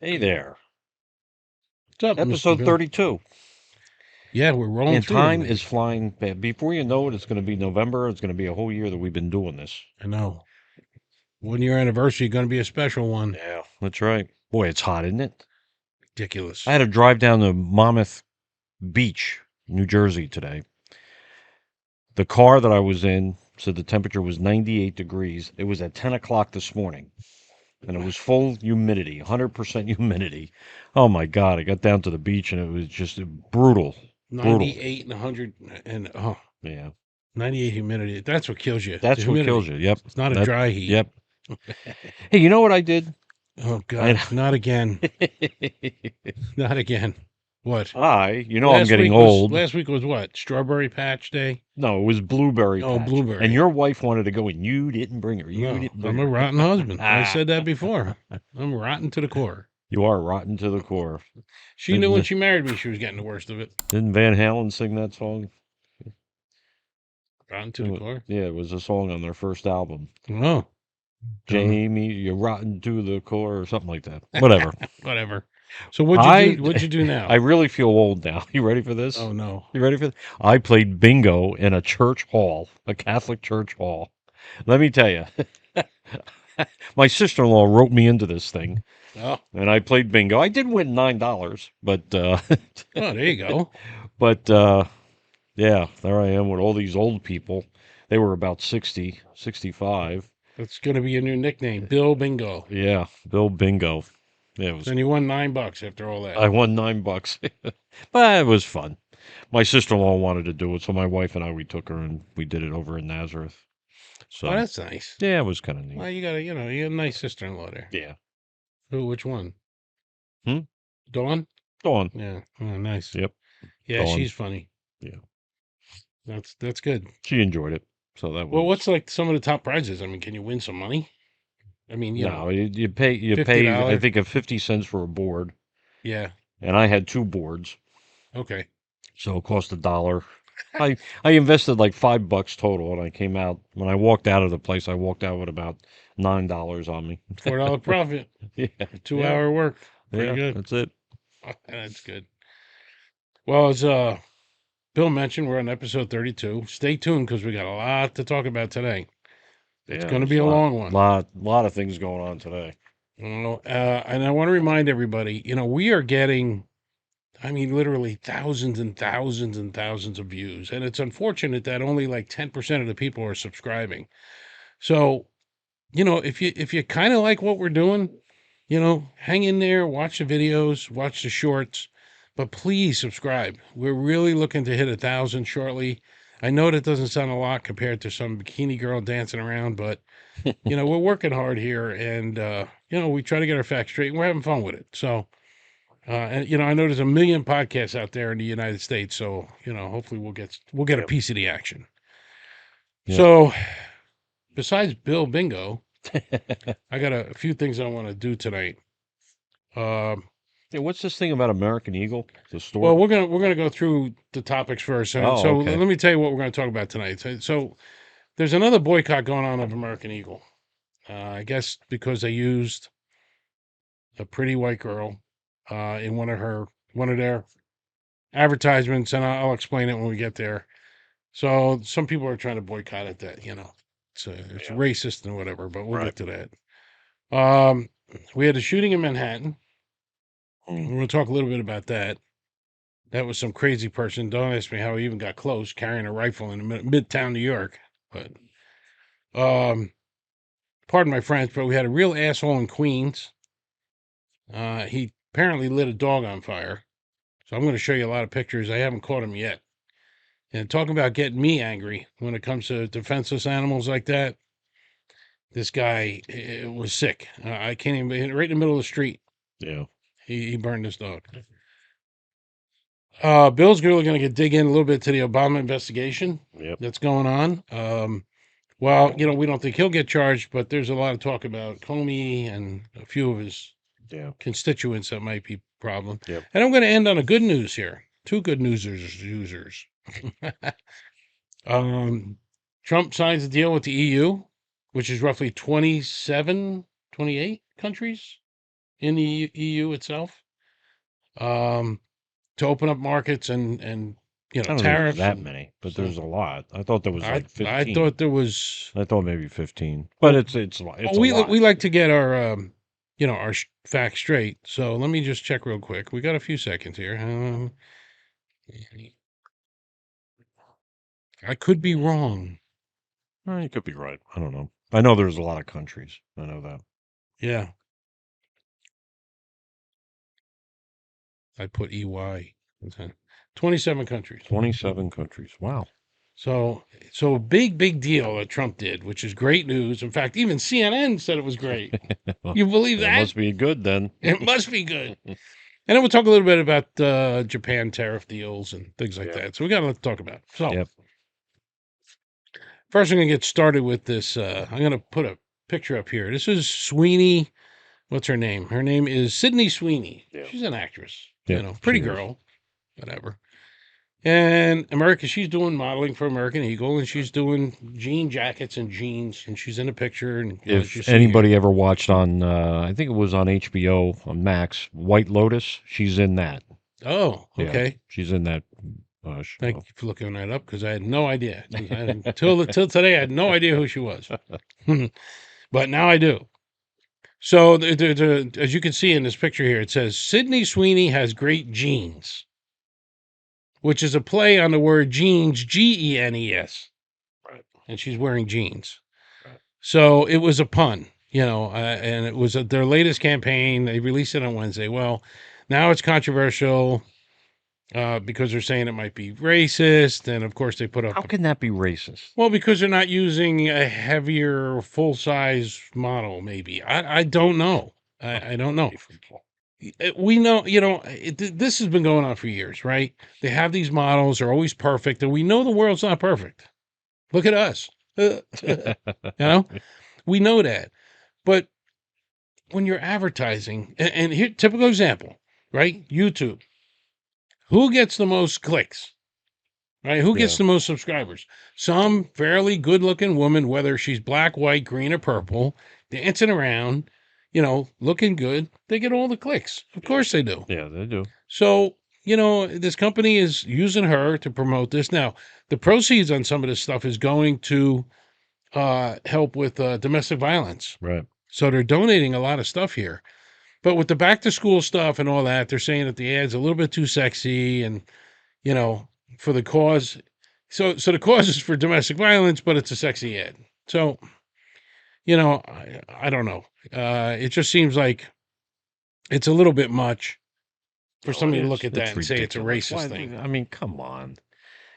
Hey there. What's up, Mr. Episode Bill? 32. Yeah, we're rolling And through time everything. is flying. Before you know it, it's going to be November. It's going to be a whole year that we've been doing this. I know. 1 year anniversary going to be a special one. Yeah, that's right. Boy, it's hot, isn't it? I Ridiculous. had to drive down to Mammoth Beach, New Jersey today. The car that I was in said the temperature was 98 degrees. It was at 10 o'clock this morning, and it was full humidity, 100% humidity. Oh my God. I got down to the beach, and it was just brutal. Brutal. 98 and 100 and oh, Yeah. 98 humidity. That's what kills you. The That's what kills humidity. you. Yep. It's not a That, dry heat. yep. Hey, you know what I did? Oh I God, not again. Not again. What? I'm getting old. Last week was what? Strawberry Patch Day? No, it was blueberry Oh, patch. And blueberry. your wife wanted to go, and you didn't bring her. You No, didn't bring I'm a her. rotten husband. I said that before. I'm rotten to the core. You are rotten to the core. She knew when Didn't she married me she was getting the worst of it. didn't Van Halen sing that song? Rotten to the core. Yeah, it was a song on their first album. Oh, don't know. Jamie, you're rotten to the core, or something like that. Whatever. Whatever. So what'd you I do? What'd you do I now? really feel old now. You ready for this? Oh no. You ready for this? I played bingo in a church hall, a Catholic church hall. Let me tell you, my sister-in-law wrote me into this thing, Oh, and I played bingo. I did win $9, but oh, there you go. but yeah, there I am with all these old people. They were about 60, 65. That's gonna be your new nickname, Bill Bingo. Yeah, Bill Bingo. Yeah, it was. Then you won $9 after all that. I won $9, but it was fun. My sister-in-law wanted to do it, so my wife and I we took her and we did it over in Nazareth. Oh, So that's nice. yeah, it was kind of neat. Well, you got a nice sister-in-law there. Yeah. Who? Which one? Hmm? Dawn? Go on. Yeah. Oh, nice. Yep. Yeah, Dawn. she's funny. Yeah. That's good. She enjoyed it. So that Well, was what's like some of the top prizes? I mean, can you win some money? I mean, no. You pay. I $50. think of 50 cents for a board, Yeah. and I had two boards, Okay. so it cost $1. I invested like $5 total, and I came out when I walked out of the place. I walked out with about $9 on me. $4 profit. Yeah. Two Yeah. hour work. Pretty Yeah. good. That's it. That's good. Well, as Bill mentioned, we're on episode 32. Stay tuned because we got a lot to talk about today. It's Yeah. going to There's be a a lot, long one. lot of things going on today. And I want to remind everybody, we are getting, I mean, literally thousands and thousands and thousands of views. And it's unfortunate that only like 10% of the people are subscribing. So, if you kind of like what we're doing, hang in there, watch the videos, watch the shorts, but please subscribe. We're really looking to hit 1,000 shortly. I know that doesn't sound a lot compared to some bikini girl dancing around, but we're working hard here, and we try to get our facts straight, and we're having fun with it. So, and I know there's a million podcasts out there in the United States, so hopefully we'll get a Yep. piece of the action. Yep. So, besides Bill Bingo, I got a few things I want to do tonight. Um, Hey, what's this thing about American Eagle? The store? well, we're gonna go through the topics first, and Oh, so okay. let me tell you what we're going to talk about tonight. So there's another boycott going on of American Eagle. I guess because they used a pretty white girl in one of their advertisements, and I'll explain it when we get there. So some people are trying to boycott it. That it's Yeah. racist and whatever, but we'll Right. get to that. We had a shooting in Manhattan. Mm. We're going to talk a little bit about that. That was some crazy person. Don't ask me how he even got close, carrying a rifle in Midtown New York. But um, pardon my French, but we had a real asshole in Queens. He apparently lit a dog on fire. So I'm going to show you a lot of pictures. I haven't caught him yet. And talking about getting me angry when it comes to defenseless animals like that, this guy was sick. I can't even, right in the middle of the street, Yeah. he burned his dog. Bill's really going to dig in a little bit to the Obama investigation Yep. that's going on. Well, we don't think he'll get charged, but there's a lot of talk about Comey and a few of his Yeah. constituents that might be a problem. Yep. And I'm going to end on a good news here. Two good users. Trump signs a deal with the EU, which is roughly 27, 28 countries. in the EU itself, um, to open up markets and I don't think there's tariffs that and many, but so there's a lot. I thought there was like I 15. thought there was. I thought maybe 15, but Well, it's well, a we lot. like to get our our facts straight. So let me just check real quick. We got a few seconds here. I could be wrong. You could be right. I don't know. I know there's a lot of countries. I know that. Yeah, I put EY. Okay. 27 countries. 27 countries. Wow. So big deal that Trump did, which is great news. In fact, even CNN said it was great. Well, You believe that that? must be good then. It must be good. And then we'll talk a little bit about Japan tariff deals and things like Yeah. that. So we got a lot to talk about. So Yep. first, I'm going to get started with this. I'm going to put a picture up here. This is Sweeney. What's her name? Her name is Sydney Sweeney. Yeah. She's an actress, Yep. pretty She is. girl, whatever. And America, she's doing modeling for American Eagle, and she's doing jean jackets and jeans, and she's in a picture, and as you If see here. anybody ever watched on, I think it was on HBO on Max, White Lotus, she's in that. Oh, Yeah, okay. she's in that Thank show. you for looking that up because I had no idea. Till today, I had no idea who she was, but now I do. So, as you can see in this picture here, it says Sydney Sweeney has great genes, which is a play on the word jeans, Genes, Right. and she's wearing jeans. Right. So it was a pun, and it was their latest campaign. They released it on Wednesday. Well, now it's controversial because they're saying it might be racist, and of course they put How up. can that be racist? Well, because they're not using a heavier full size model. Maybe I don't know. I don't know. We know, this has been going on for years, right? They have these models, are always perfect, and we know the world's not perfect. Look at us. We know that. But when you're advertising, and here, typical example, right? YouTube. Who gets the most clicks? Right? Who gets Yeah. the most subscribers? Some fairly good looking woman, whether she's black, white, green, or purple, dancing around, looking good. They get all the clicks. Of course they do. Yeah, they do. So, this company is using her to promote this. Now, the proceeds on some of this stuff is going to help with domestic violence. Right. So they're donating a lot of stuff here. But with the back to school stuff and all that, they're saying that the ad's a little bit too sexy and, you know, for the cause. So the cause is for domestic violence, but it's a sexy ad. So, I don't know. It just seems like it's a little bit much for No, it somebody to is. look at that It's and say it's a ridiculous. Why? racist thing. I mean, come on.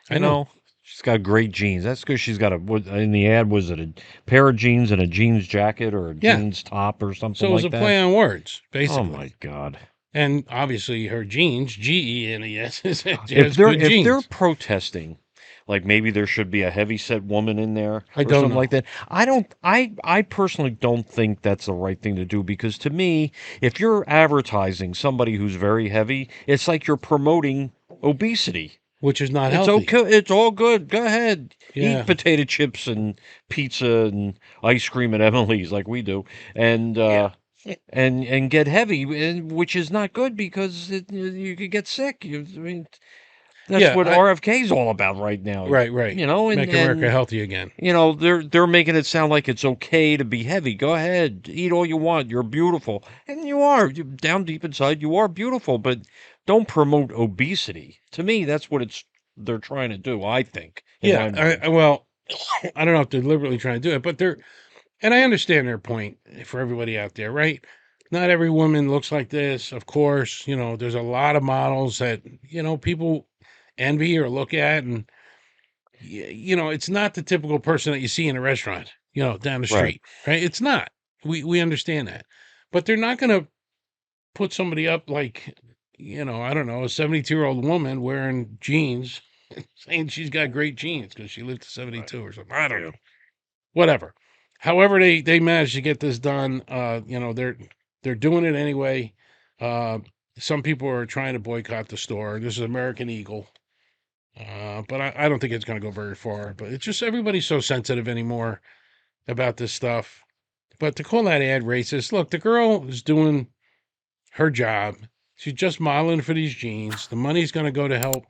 I know. She's got great jeans. That's because she's got in the ad, was it a pair of jeans and a jeans jacket or a Yeah. jeans top or something So it was like a that? play on words, Oh basically. my God. And obviously her jeans, Genes, has If good they're jeans. protesting, like maybe there should be a heavy set woman in there I or don't something know. like that. I personally don't think that's the right thing to do because to me, if you're advertising somebody who's very heavy, it's like you're promoting obesity. Which is not It's healthy. okay. It's all good. Go ahead. Yeah. Eat potato chips and pizza and ice cream at Emily's like we do, and Yeah. and get heavy, which is not good because you could get sick. I mean, that's Yeah. what RFK is all about right now. Right. Make America healthy again. They're making it sound like it's okay to be heavy. Go ahead, eat all you want. You're beautiful, and you are. Down deep inside, you are beautiful. But don't promote obesity. To me, that's what they're trying to do. I think, in my Yeah. mind. Well, I don't know if they're deliberately trying to do it, but and I understand their point for everybody out there, right? Not every woman looks like this, of course. There's a lot of models that, people envy or look at. And, it's not the typical person that you see in a restaurant, down the Right. street, right? It's not. We understand that. But they're not going to put somebody up like, I don't know, a 72-year-old woman wearing jeans saying she's got great genes because she lived to 72 or something. I don't know. Whatever. However, they managed to get this done. They're doing it anyway. Some people are trying to boycott the store. This is American Eagle. But I don't think it's going to go very far. But it's just everybody's so sensitive anymore about this stuff. But to call that ad racist, look, the girl is doing her job. She's just modeling for these jeans. The money's going to go to help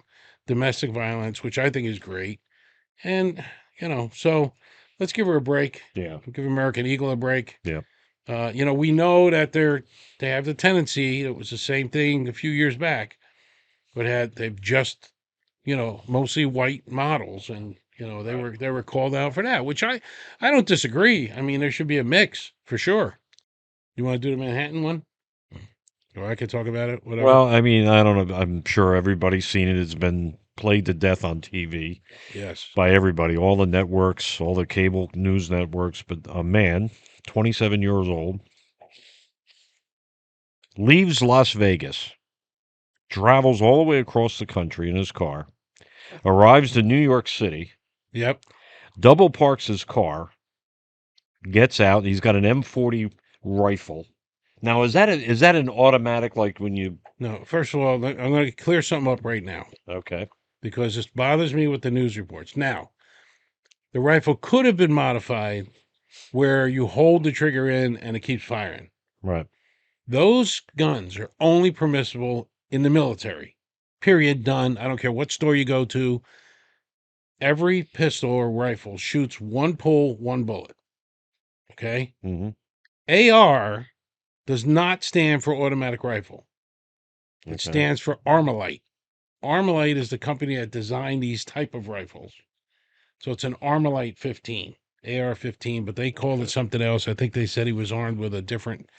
domestic violence, which I think is great. And, so let's give her a break. Yeah. Give American Eagle a break. Yeah. We know that they have the tendency. It was the same thing a few years back, but they've just mostly white models, and Right. they were called out for that, which I don't disagree. I mean, there should be a mix for sure. You want to do the Manhattan one, or I could talk about it, whatever. Well, I mean, I don't know. I'm sure everybody's seen it. It's been played to death on TV Yes. by everybody, all the networks, all the cable news networks. But a man, 27 years old, leaves Las Vegas, travels all the way across the country in his car, arrives to New York City, Yep. double parks his car, gets out. He's got an M40 rifle. Now, is that an automatic like when you? No. First of all, I'm going to clear something up right now Okay, because this bothers me with the news reports. Now, the rifle could have been modified where you hold the trigger in and it keeps firing. right. Those guns are only permissible in the military. Period. Done. I don't care what store you go to. Every pistol or rifle shoots one pull, one bullet. Okay. Hmm. AR does not stand for automatic rifle. It Okay. stands for Armalite. Armalite is the company that designed these type of rifles. So it's an Armalite 15, AR-15, but they called it Okay. something else. I think they said he was armed with a different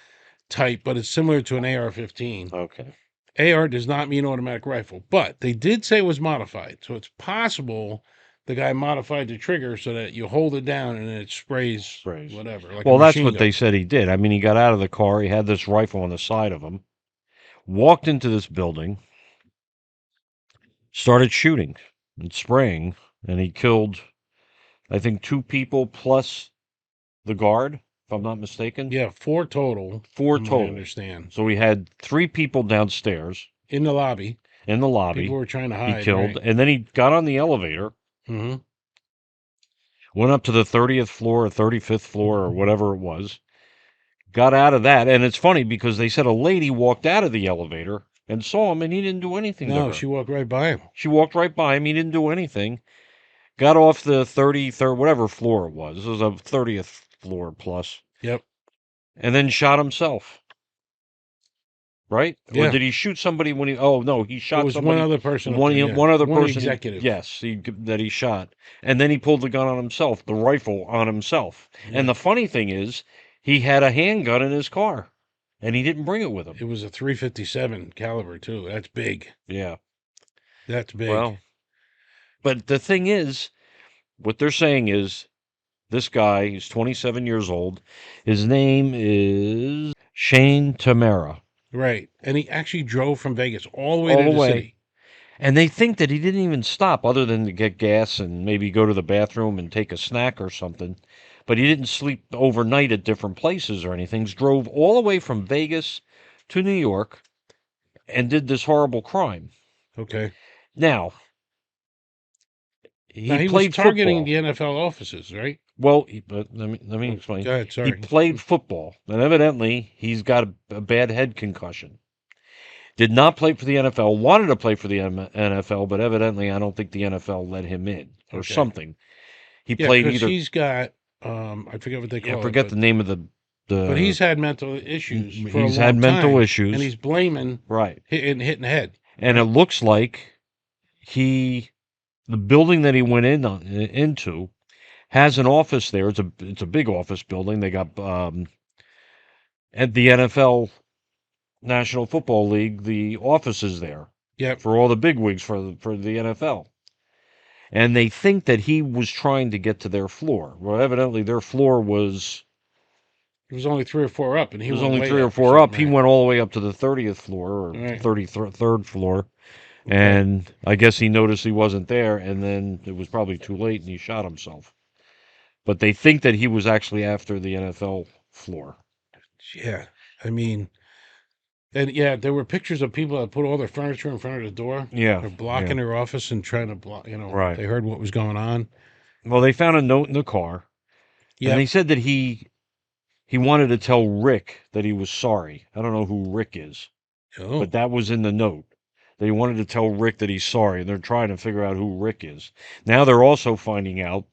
type, but it's similar to an AR-15. Okay. AR does not mean automatic rifle, but they did say it was modified. So it's possible the guy modified the trigger so that you hold it down and it sprays Sprays. whatever, like a Well, that's machine what they gun. said he did. I mean, he got out of the car. He had this rifle on the side of him. Walked into this building. Started shooting and spraying, and he killed, I think, two people plus the guard, if I'm not mistaken. Yeah, four total, Four from what I total. understand. So we had three people downstairs In the lobby, in the people lobby. were trying to He hide, killed, right? and then he got on the elevator, Hmm. went up to the 30th floor or 35th floor or whatever it was, got out of that. And it's funny because they said a lady walked out of the elevator and saw him, and he didn't do anything to No, her. she walked right by him. She walked right by him. He didn't do anything. Got off the 33rd, whatever floor it was. It was a 30th floor plus, Yep. and then shot himself. Right? Or Yeah. did he shoot somebody when he? Oh no, he There shot was one somebody. other person up One there. Yeah. one other One person. executive. Yes, that he shot, and then he pulled the gun on himself, the rifle on himself. And Yeah. the funny thing is, he had a handgun in his car, and he didn't bring it with him. It was a 357 caliber, too. That's big. Yeah. That's big. Well, but the thing is, what they're saying is this guy, he's 27 years old. His name is Shane Tamara. Right. And he actually drove from Vegas all the way All to the the way. city. And they think that he didn't even stop other than to get gas and maybe go to the bathroom and take a snack or something. But he didn't sleep overnight at different places or anything. He drove all the way from Vegas to New York and did this horrible crime. Okay. Now, Now, he he was played targeting football. the NFL offices, right? Well, but let me Oh, explain. go ahead. He Sorry. played football, and evidently he's got a bad head concussion. Did not play for the NFL, wanted to play for the NFL, but evidently I don't think the NFL let him in or Okay. something. He Yeah, played because either, he's got, I forget what they I call it, forget the name of but he's the had mental issues for a he's had long mental time, and issues, he's blaming right? hitting the head, And it right? looks like he the building that he went into has an office there. It's a big office building. They got at the NFL National Football League, the offices there Yep. for all the bigwigs for the NFL. And they think that he was trying to get to their floor. Well, evidently their floor It was only three or four up, and he was went only way three or up or four something, up. He right? went all the way up to the 30th floor or All right. 33rd floor. Okay. And I guess he noticed he wasn't there, and then it was probably too late, and he shot himself. But they think that he was actually after the NFL floor. Yeah. I mean, and yeah, there were pictures of people that put all their furniture in front of the door. Yeah, They're yeah, blocking their office and trying to block, right. they heard what was going on. Well, they found a note in the car, and they Yep. said that he wanted to tell Rick that he was sorry. I don't know who Rick is, Oh, but that was in the note. They wanted to tell Rick that he's sorry, and they're trying to figure out who Rick is. Now they're also finding out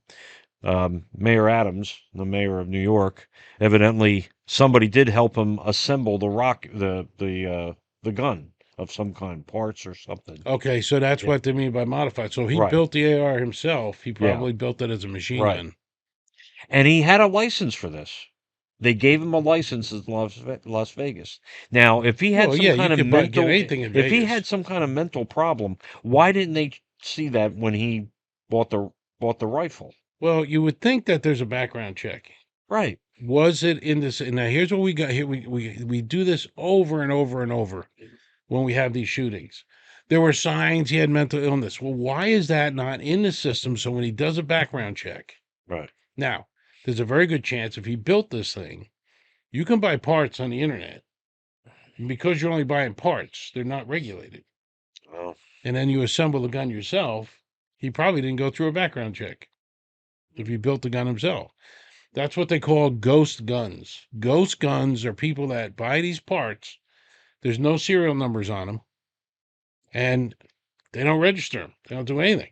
Mayor Adams, the mayor of New York, evidently somebody did help him assemble the gun of some kind, parts or something. okay. So that's Yeah. what they mean by modified. So he Right. built the AR himself. He Yeah. probably built it as a machine Right. gun. And he had a license for this. They gave him a license in Las Vegas. Now, if he had Well, some yeah, you kind of could get anything in if he Vegas. had some kind of mental problem, why didn't they see that when he bought the rifle? Well, you would think that there's a background check. Right. Was it in this? And now here's what we got here. We do this over and over and over when we have these shootings. There were signs he had mental illness. Well, why is that not in the system? So when he does a background check, Right. now there's a very good chance if he built this thing, you can buy parts on the internet. And because you're only buying parts, they're not regulated. Oh. And then you assemble the gun yourself. He probably didn't go through a background check if he built the gun himself. That's what they call ghost guns. Ghost guns are people that buy these parts. There's no serial numbers on them, and they don't register them. They don't do anything.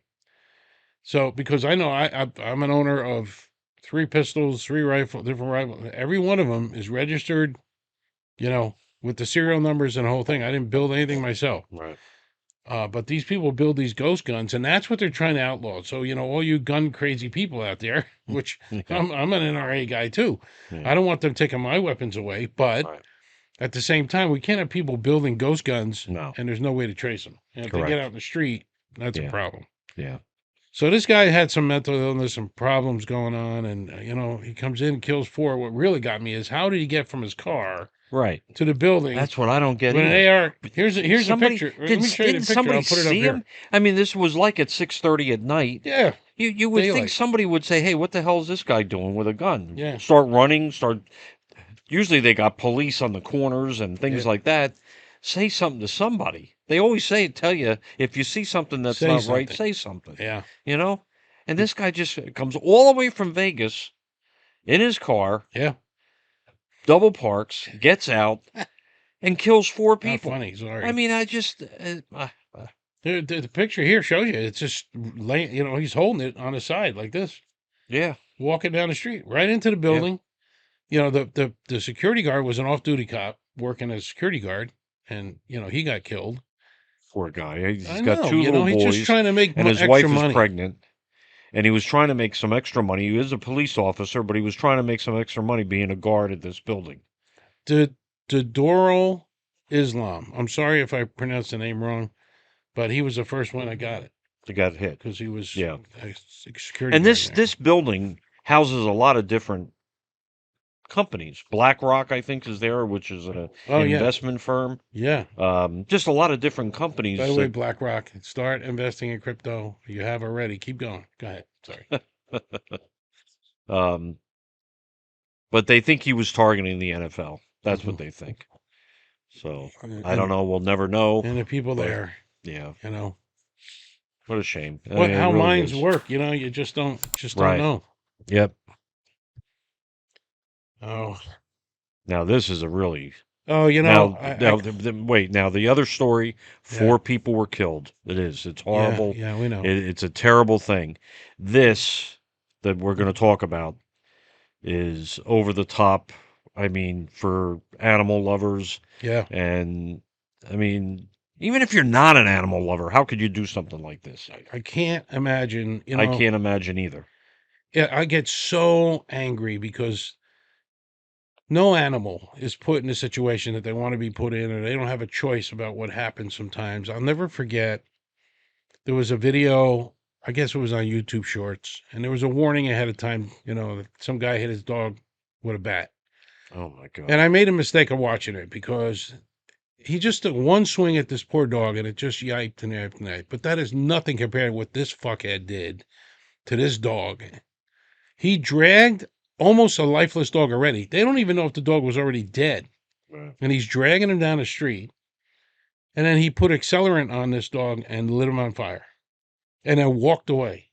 So, because I know I'm an owner of 3 pistols, different rifles. Every one of them is registered, with the serial numbers and the whole thing. I didn't build anything myself. Right. But these people build these ghost guns, and that's what they're trying to outlaw. So, all you gun crazy people out there, which Yeah. I'm an NRA guy too. Yeah. I don't want them taking my weapons away, but Right. at the same time, we can't have people building ghost guns No. and there's no way to trace them. And if they get Correct. out in the street, that's a Yeah. problem. Yeah. So this guy had some mental illness and problems going on, and he comes in, kills 4. What really got me is how did he get from his car Right. to the building That's what I don't get with an either. AR? Here's a Somebody picture. Let me show you the didn't picture. somebody I'll put it up see here. him? I mean, this was like at 6:30 at night. Yeah, You would think daylight. somebody would say, "Hey, what the hell is this guy doing with a gun?" Yeah. Start running. Start. Usually they got police on the corners and things Yeah. like that. Say something to somebody. They always tell you if you see something that's Say not right, something. say something. Yeah. You know. And this guy just comes all the way from Vegas in his car, Yeah. double parks, gets out, and kills 4 Not people. funny. Sorry. I mean, I just. The picture here shows you. It's just laying. He's holding it on his side like this, Yeah. walking down the street, right into the building. The security guard was an off-duty cop working as a security guard, and he got killed. Poor guy. He's I got know, 2 little he's just boys, trying to make and his extra wife is money. pregnant. And he was trying to make some extra money. He is a police officer, but he was trying to make some extra money being a guard at this building. Doro Islam. I'm sorry if I pronounced the name wrong, but he was the first one that got it He got hit. because he was Yeah. a security And guard there. this building houses a lot of different companies. BlackRock, I think, is there, which is an Oh, yeah. investment firm. Yeah. Just a lot of different companies. By the way, BlackRock, start investing in crypto. You have already. Keep going. Go ahead. Sorry. But they think he was targeting the NFL. That's what they think. So I don't know. We'll never know. And the people but, there, Yeah. What a shame. I what mean, it how really minds is. work. You just don't Right. know. Yep. Oh. Now this is a really. Oh, Now, I wait. Now the other story: 4 people were killed. It's horrible. Yeah, we know. It's a terrible thing. This that we're going to talk about is over the top. I mean, for animal lovers, Yeah. and I mean, even if you're not an animal lover, how could you do something like this? I can't imagine, I can't imagine either. Yeah, I get so angry because no animal is put in a situation that they want to be put in, or they don't have a choice about what happens sometimes. I'll never forget there was a video, I guess it was on YouTube Shorts, and there was a warning ahead of time, that some guy hit his dog with a bat. Oh my God. And I made a mistake of watching it because he just took one swing at this poor dog and it just yiped and yiped and yiped. But that is nothing compared to what this fuckhead did to this dog. He dragged almost a lifeless dog already. They don't even know if the dog was already dead. Right. And he's dragging him down the street. And then he put accelerant on this dog and lit him on fire. And then walked away.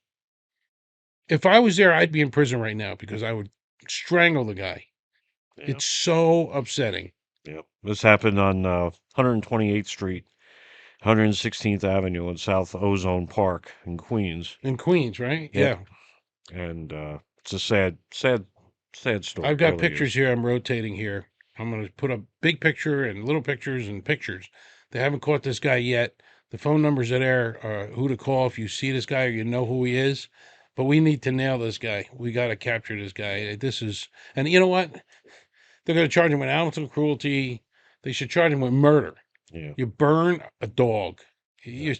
If I was there, I'd be in prison right now because I would strangle the guy. Yeah. It's so upsetting. Yep. This happened on 128th Street, 116th Avenue in South Ozone Park in Queens. In Queens, right? Yep. Yeah. And it's a sad, sad, sad story. I've It got really pictures is. here I'm rotating here. I'm going to put a big picture and little pictures and pictures. They haven't caught this guy yet. The phone numbers are there, who to call if you see this guy or you know who he is. But we need to nail this guy. We got to capture this guy. This is, and you know what? They're going to charge him with animal cruelty. They should charge him with murder. Yeah. You burn a dog. Yeah.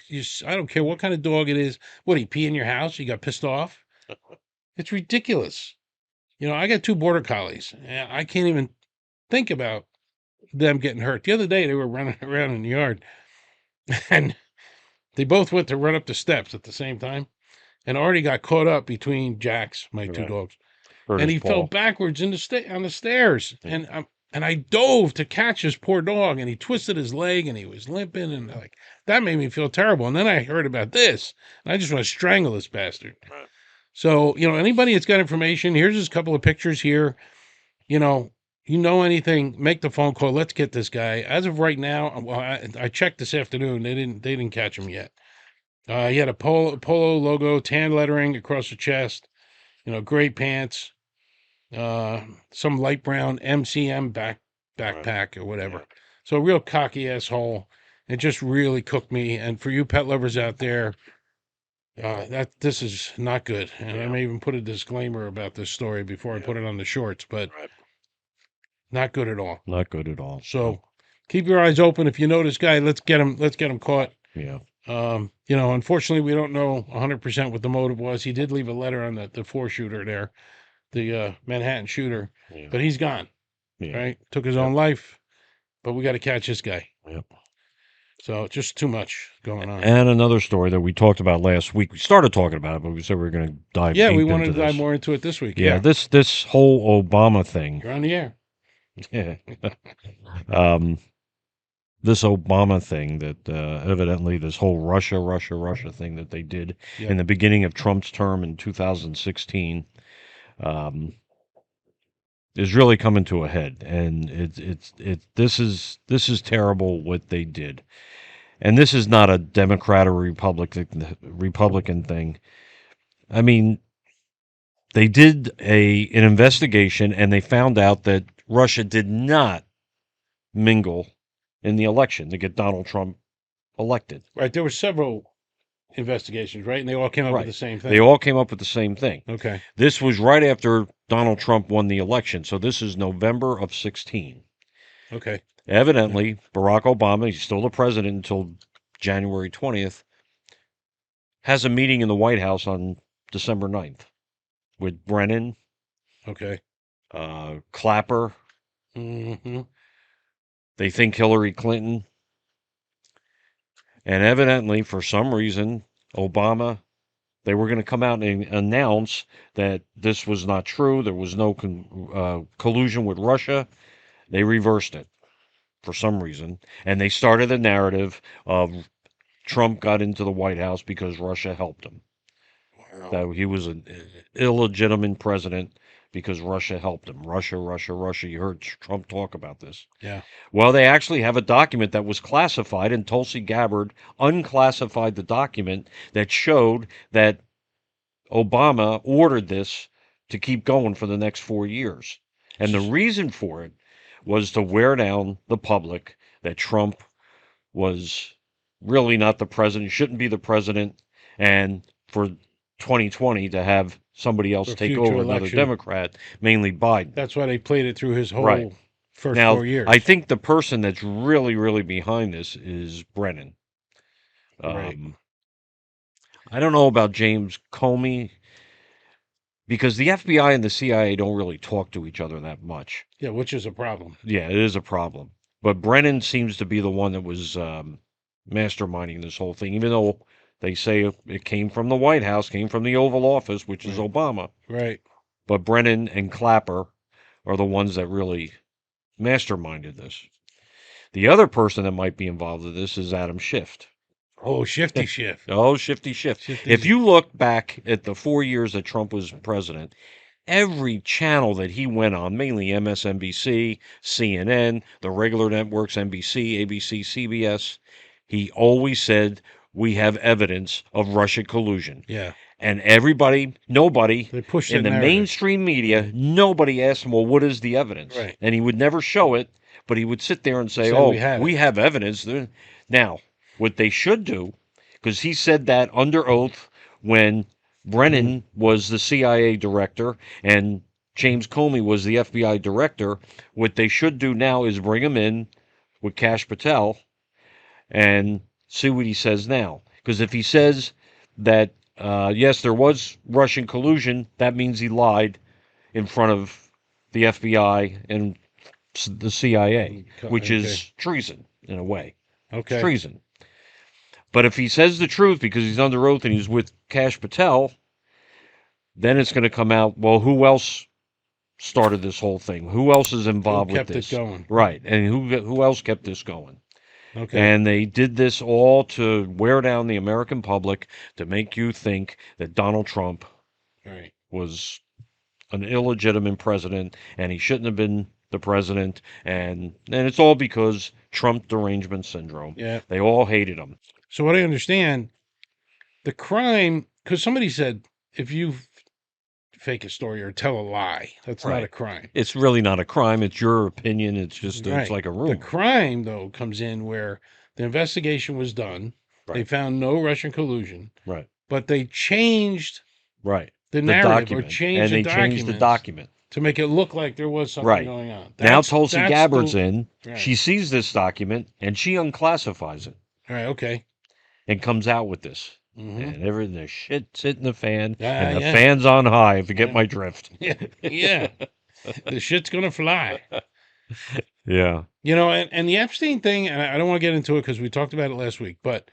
I don't care what kind of dog it is. What, he pee in your house? You got pissed off? It's ridiculous. I got two border collies. And I can't even think about them getting hurt. The other day, they were running around in the yard and they both went to run up the steps at the same time. And Artie got caught up between Jack's, my two Right. dogs, Hurt and his he fell paw. backwards on the stairs. Yeah. And I dove to catch his poor dog, and he twisted his leg, and he was limping, and like that made me feel terrible. And then I heard about this, and I just want to strangle this bastard. Right. So anybody that's got information, here's just a couple of pictures here. You know, anything, make the phone call. Let's get this guy. As of right now, well, I checked this afternoon. They didn't catch him yet. He had a polo logo, tan lettering across the chest. Gray pants, some light brown MCM Right. backpack or whatever. Yeah. So a real cocky asshole. It just really cooked me. And for you pet lovers out there, that this is not good. And I Yeah. may even put a disclaimer about this story before I Yeah. put it on the shorts, but Right. not good at all. Not good at all. So keep your eyes open. If you know this guy, let's get him. Let's get him caught. Yeah. Unfortunately, we don't know 100% what the motive was. He did leave a letter on the four shooter there, the Manhattan shooter, Yeah. but he's gone. Yeah. Right, took his Yep. own life, but we got to catch this guy. Yep. So just too much going on. And another story that we talked about last week. We started talking about it, but we said we were going to dive Yeah, deep we wanted into to dive this. more into it this week. Yeah, Yeah, this whole Obama thing. you're on the air. Yeah. This Obama thing that evidently this whole Russia thing that they did Yeah. in the beginning of Trump's term in 2016 is really coming to a head, and this is terrible what they did, and this is not a Democrat or Republican thing. I mean, they did an investigation, and they found out that Russia did not mingle in the election to get Donald Trump elected. Right, there were several investigations, right, and they all came up with Right. the same thing. They all came up with the same thing. Okay. This was right after Donald Trump won the election, so this is November of 16. Okay. Evidently, Barack Obama, he's still the president until January 20th, has a meeting in the White House on December 9th with Brennan, Okay. Clapper. Mm-hmm. They think Hillary Clinton. And evidently, for some reason, Obama, they were going to come out and announce that this was not true. There was no collusion with Russia. They reversed it for some reason. And they started a narrative of Trump got into the White House because Russia helped him. Wow. That he was an illegitimate president because Russia helped him. Russia. You heard Trump talk about this. Yeah. Well, they actually have a document that was classified, and Tulsi Gabbard unclassified the document that showed that Obama ordered this to keep going for the next 4 years. And the reason for it was to wear down the public that Trump was really not the president, shouldn't be the president, and for 2020 to have somebody else For take future over, another election. Democrat, mainly Biden. That's why they played it through his whole Right. first Now, 4 years. I think the person that's really behind this is Brennan. Right. I don't know about James Comey because the FBI and the CIA don't really talk to each other that much. Yeah, which is a problem. Yeah, it is a problem. But Brennan seems to be the one that was masterminding this whole thing, even though they say it came from the White House, came from the Oval Office, which is Right. Obama. Right. But Brennan and Clapper are the ones that really masterminded this. The other person that might be involved in this is Adam Schiff. Oh, Shifty Schiff. Oh, Shifty Schiff. Shifty If Schiff. you look back at the 4 years that Trump was president, Every channel that he went on, mainly MSNBC, CNN, the regular networks, NBC, ABC, CBS, he always said, we have evidence of Russian collusion. Yeah. And everybody, nobody They push in that the narrative. mainstream media, Yeah. nobody asked him, well, what is the evidence? Right. And he would never show it, but he would sit there and say, Say we oh, have we it. have evidence. Now, what they should do, because he said that under oath when Mm. Brennan was the CIA director and James Comey was the FBI director, what they should do now is bring him in with Kash Patel and see what he says now. Because if he says that, yes, there was Russian collusion, that means he lied in front of the FBI and the CIA, which Okay. is treason in a way. It's Okay. treason. But if he says the truth because he's under oath and he's with Kash Patel, then it's going to come out, well, who else started this whole thing? Who else is Who involved with kept it this? going? Right. And who else kept this going? Okay. And they did this all to wear down the American public to make you think that Donald Trump All right. was an illegitimate president and he shouldn't have been the president. And it's all because Trump derangement syndrome. Yeah. They all hated him. So what I understand, the crime, because somebody said if you fake a story or tell a lie, that's not a Right. crime. It's really not a crime. It's your opinion. It's just it's Right. like a The rumor. crime, though, comes in where the investigation was done. They Right. found no Russian collusion, Right. but they changed Right. the The narrative or document. changed And the they changed the documents document. to make it look like there was something Right. going on. Now Tulsi Gabbard's the in. right. She sees this document and she unclassifies it Right. Okay. and comes out with this. Mm-hmm. And everything, the shit's hitting the fan, and the Yeah. fan's on high, if you get Yeah. my drift. Yeah. Yeah. The shit's gonna fly. Yeah. You know, and the Epstein thing, and I don't want to get into it because we talked about it last week, but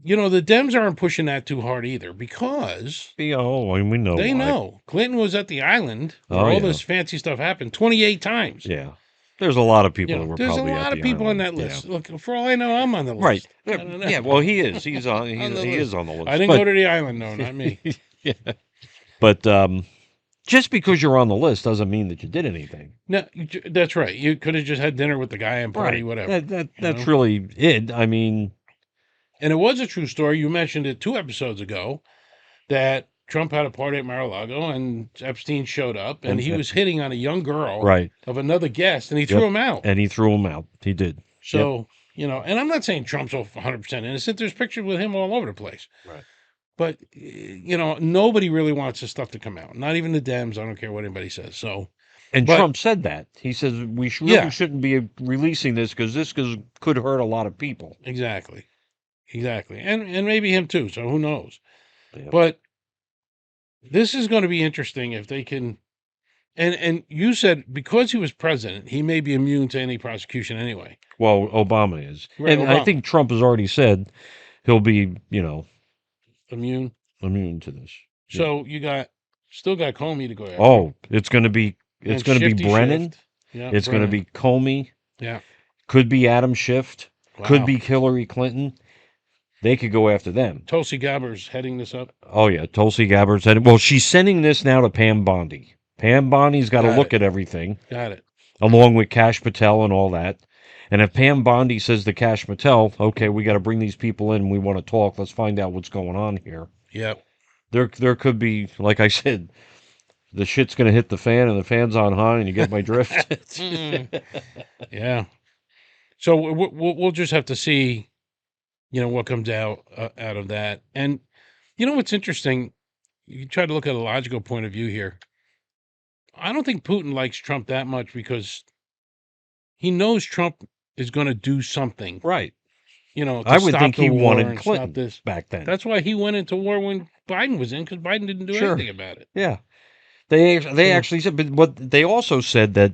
you know, the Dems aren't pushing that too hard either because Oh, and we know they why. know Clinton was at the island where Oh, all yeah. this fancy stuff happened 28 times. Yeah. There's a lot of people You that know, were there's a probably at lot the of people on island. that list. Look, for all I know, I'm on the Yeah. Right. list. I don't know. Yeah, well, he is. He's on. On the He list. is on the list. I didn't but, go to the island, no, not me. Yeah. But just because you're on the list doesn't mean that you did anything. No, that's right. You could have just had dinner with the guy and party, Right. whatever. That's know? really it. I mean, And it was a true story. You mentioned it 2 episodes ago that Trump had a party at Mar-a-Lago and Epstein showed up and he was hitting on a young girl right. of another guest and he threw him out. And he threw him out. He did. So, you know, and I'm not saying Trump's 100% innocent. There's pictures with him all over the place. Right. But, you know, nobody really wants this stuff to come out. Not even the Dems. I don't care what anybody says. So, And but- Trump said that. He says we really shouldn't be releasing this because this could hurt a lot of people. Exactly. And maybe him too. So who knows? Yeah. But this is going to be interesting if they can. And you said because he was president, he may be immune to any prosecution anyway. Well, Obama is. Right, And Obama. I think Trump has already said he'll be, Immune. immune to this. So you still got Comey to go after. Oh, it's going to be And Brennan. Shift. Yeah, It's going to be Comey. Yeah. Could be Adam Schiff. Wow. Could be Hillary Clinton. They could go after them. Tulsi Gabbard's heading this up. Oh yeah, Tulsi Gabbard said. Well, she's sending this now to Pam Bondi. Pam Bondi's got to Got look it. at everything, Got it. along with Kash Patel and all that. And if Pam Bondi says to Kash Patel, "Okay, we got to bring these people in. We want to talk. Let's find out what's going on here." Yep. There could be, like I said, the shit's going to hit the fan, and the fan's on high, and you get my drift. Yeah. So we'll just have to see, you know, what comes out of that. And you know what's interesting? You try to look at a logical point of view here. I don't think Putin likes Trump that much because he knows Trump is going to do something. Right. You know, to I would stop think the he war wanted and stop Clinton this. back then. That's why he went into war when Biden was in, because Biden didn't do Sure. anything about it. Yeah. They Yeah. actually said, but what they also said that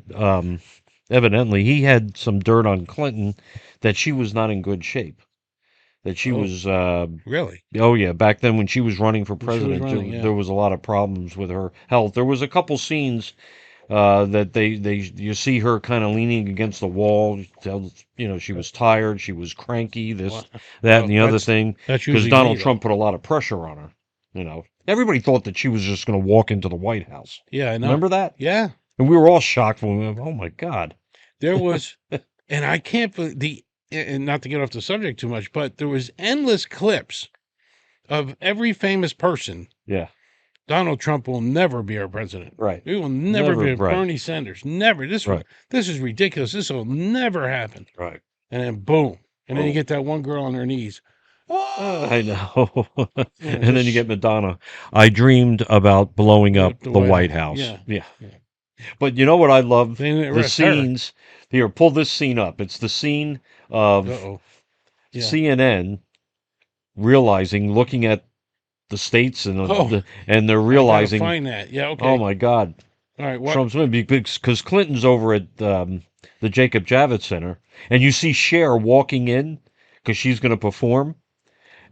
evidently he had some dirt on Clinton that she was not in good shape. That she was, Really? oh yeah, back then when she was running for When she was president, running, yeah. there was a lot of problems with her health. There was a couple scenes that you see her kind of leaning against the wall. You know, she was tired, she was cranky, this, Well, that, and the other that's- thing. That's Because usually Donald me, Trump put a lot of pressure on her. You know, Everybody thought that she was just going to walk into the White House. Yeah, I know. Remember that? Yeah. And we were all shocked when we went, oh my God. There was, and I can't believe and not to get off the subject too much, but there was endless clips of every famous person. Yeah. Donald Trump will never be our president. Right. He will never be right. Bernie Sanders. Never. This is ridiculous. This will never happen. Right. And then boom. And then you Oh. get that one girl on her knees. I know. Yeah, and then you get Madonna. I dreamed about blowing up the White House. Yeah. But you know what I love? They didn't The arrest her. scenes. Here, pull this scene up. It's the scene of Yeah. CNN realizing, looking at the states and they're I gotta realizing. find that. Yeah, okay. Oh my God. All right, what? Trump's winning because Clinton's over at the Jacob Javits Center, and you see Cher walking in because she's going to perform,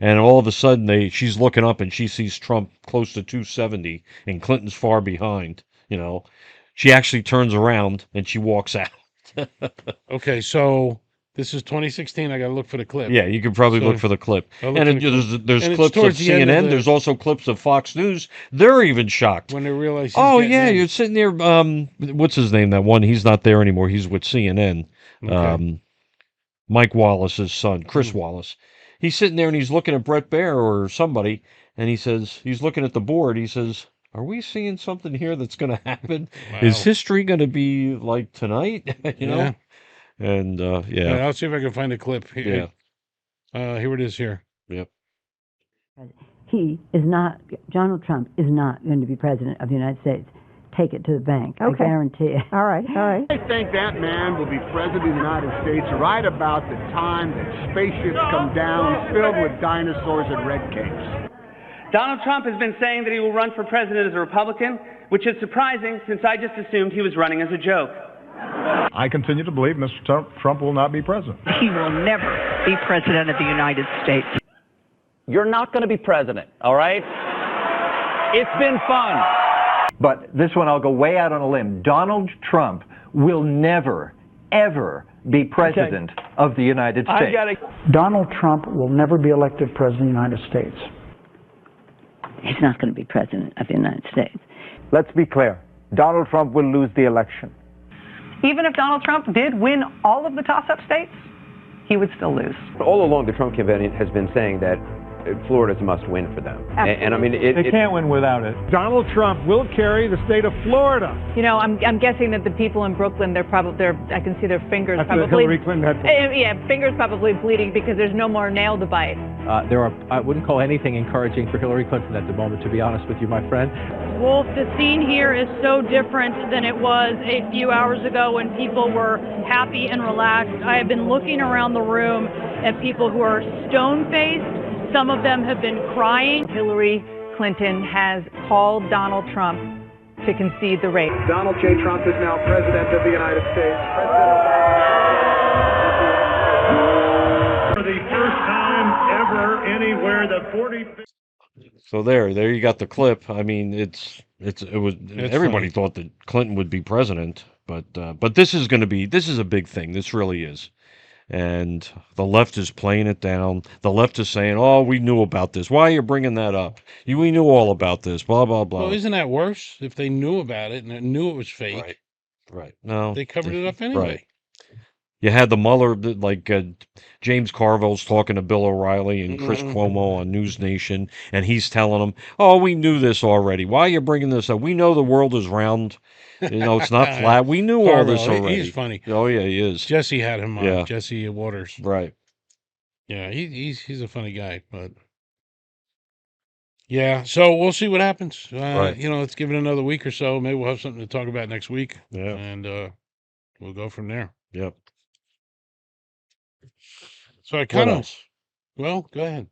and all of a sudden she's looking up and she sees Trump close to 270 and Clinton's far behind. You know, she actually turns around and she walks out. Okay, so this is 2016. I got to look for the clip. Yeah, you can probably look for the clip. And there's clips of CNN. There's also clips of Fox News. They're even shocked when they realize. Oh yeah, you're sitting there. What's his name? That one. He's not there anymore. He's with CNN. Okay. Mike Wallace's son, Chris Wallace. He's sitting there and he's looking at Brett Baer or somebody, and he says he's looking at the board. He says, "Are we seeing something here that's going to happen? Wow. Is history going to be like tonight?" you know. And yeah. I'll see if I can find a clip. Here. Yeah. Here it is. Here. Yep. He is not. Donald Trump is not going to be president of the United States. Take it to the bank. Okay. I guarantee it. All right. I think that man will be president of the United States right about the time that spaceships come down filled with dinosaurs and red capes. Donald Trump has been saying that he will run for president as a Republican, which is surprising since I just assumed he was running as a joke. I continue to believe Mr. Trump will not be president. He will never be president of the United States. You're not going to be president, all right? It's been fun. But this one, I'll go way out on a limb. Donald Trump will never, ever be president of the United States. Donald Trump will never be elected president of the United States. He's not going to be president of the United States. Let's be clear. Donald Trump will lose the election. Even if Donald Trump did win all of the toss-up states, he would still lose. All along, the Trump campaign has been saying that Florida's a must-win for them. And I mean, they can't win without it. Donald Trump will carry the state of Florida. You know, I'm guessing that the people in Brooklyn, I can see their fingers That's probably. Hillary Clinton had. Yeah, fingers probably bleeding because there's no more nail to bite. I wouldn't call anything encouraging for Hillary Clinton at the moment, to be honest with you, my friend. Wolf, the scene here is so different than it was a few hours ago when people were happy and relaxed. I have been looking around the room at people who are stone-faced. Some of them have been crying. Hillary Clinton has called Donald Trump to concede the race. Donald J. Trump is now president of the United States. For the first time ever anywhere, the 45th. So there you got the clip. I mean, it's everybody thought that Clinton would be president, but this is a big thing. This really is. And the left is playing it down. The left is saying, "Oh, we knew about this. Why are you bringing that up? We knew all about this. Blah blah blah." Well, isn't that worse? If they knew about it and knew it was fake, right? No, they covered it up anyway. Right. You had the Mueller, like James Carville's talking to Bill O'Reilly and Chris Cuomo on News Nation, and he's telling them, "Oh, we knew this already. Why are you bringing this up? We know the world is round. You know, it's not flat. We knew all this already." He's funny. Oh yeah, he is. Jesse had him on. Jesse Waters. Right. Yeah, he's a funny guy, but yeah. So we'll see what happens. Right. You know, let's give it another week or so. Maybe we'll have something to talk about next week. Yeah. And we'll go from there. Yep. So I kind of. Well, go ahead.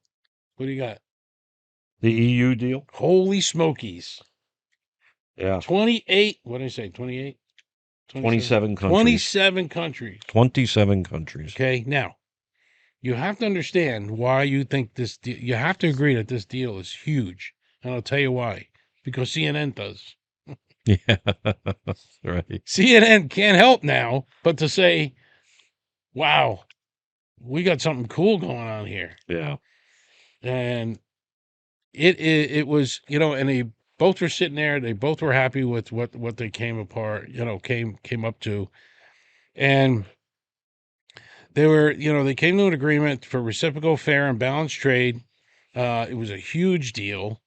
What do you got? The EU deal. Holy smokies. Yeah. 28. What did I say? 28? 27 countries. 27 countries. 27 countries. Okay. Now, you have to understand why you think this deal. You have to agree that this deal is huge. And I'll tell you why. Because CNN does. Yeah. Right. CNN can't help now but to say, wow, we got something cool going on here. Yeah. And it was, and they both were sitting there. They both were happy with what they came up to, and they came to an agreement for reciprocal, fair, and balanced trade. It was a huge deal.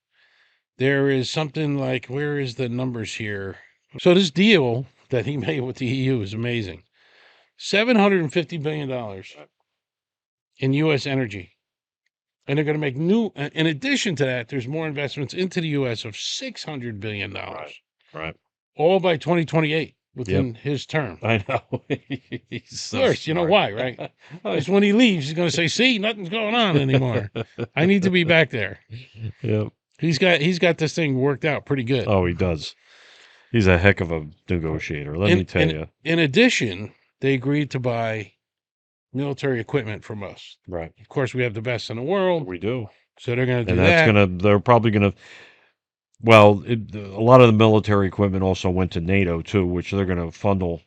There is something like, where is the numbers here? So this deal that he made with the EU is amazing. $750 billion in U.S. energy. And they're going to make in addition to that, there's more investments into the U.S. of $600 billion. Right. All by 2028 within his term. I know. He's so of course, you know why, right? Because when he leaves, he's going to say, see, nothing's going on anymore. I need to be back there. Yep. He's got this thing worked out pretty good. Oh, he does. He's a heck of a negotiator, let me tell you. In addition, they agreed to buy military equipment from us. Right. Of course, we have the best in the world. We do. So they're going to do and that. they're probably going to, well, a lot of the military equipment also went to NATO too, which they're going to funnel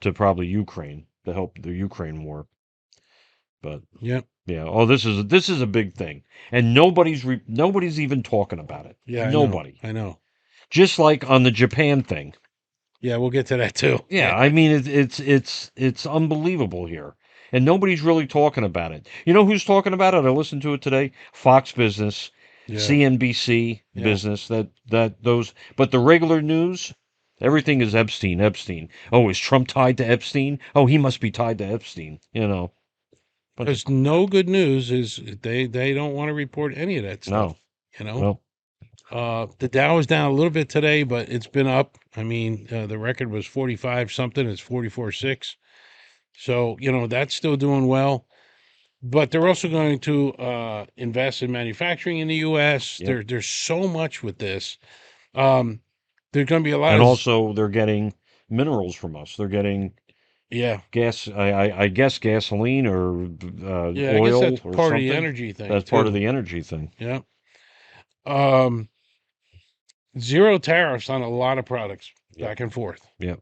to probably Ukraine to help the Ukraine war. But yeah. Oh, this is a big thing, and nobody's even talking about it. Yeah, nobody. I know. Just like on the Japan thing. Yeah, we'll get to that too. Yeah, I mean it's unbelievable here, and nobody's really talking about it. You know who's talking about it? I listened to it today. Fox Business, CNBC Business. But the regular news, everything is Epstein. Epstein. Oh, is Trump tied to Epstein? Oh, he must be tied to Epstein. Because no good news is they don't want to report any of that stuff. No. The Dow is down a little bit today, but it's been up. I mean, the record was 45 something. It's 44.6. So, that's still doing well. But they're also going to invest in manufacturing in the U.S. There's so much with this. There's going to be a lot and also they're getting minerals from us. They're getting gas. I guess gasoline or I guess oil that's or part something. of the energy thing. That's part of the energy thing. Yeah. Zero tariffs on a lot of products, back and forth. Yeah.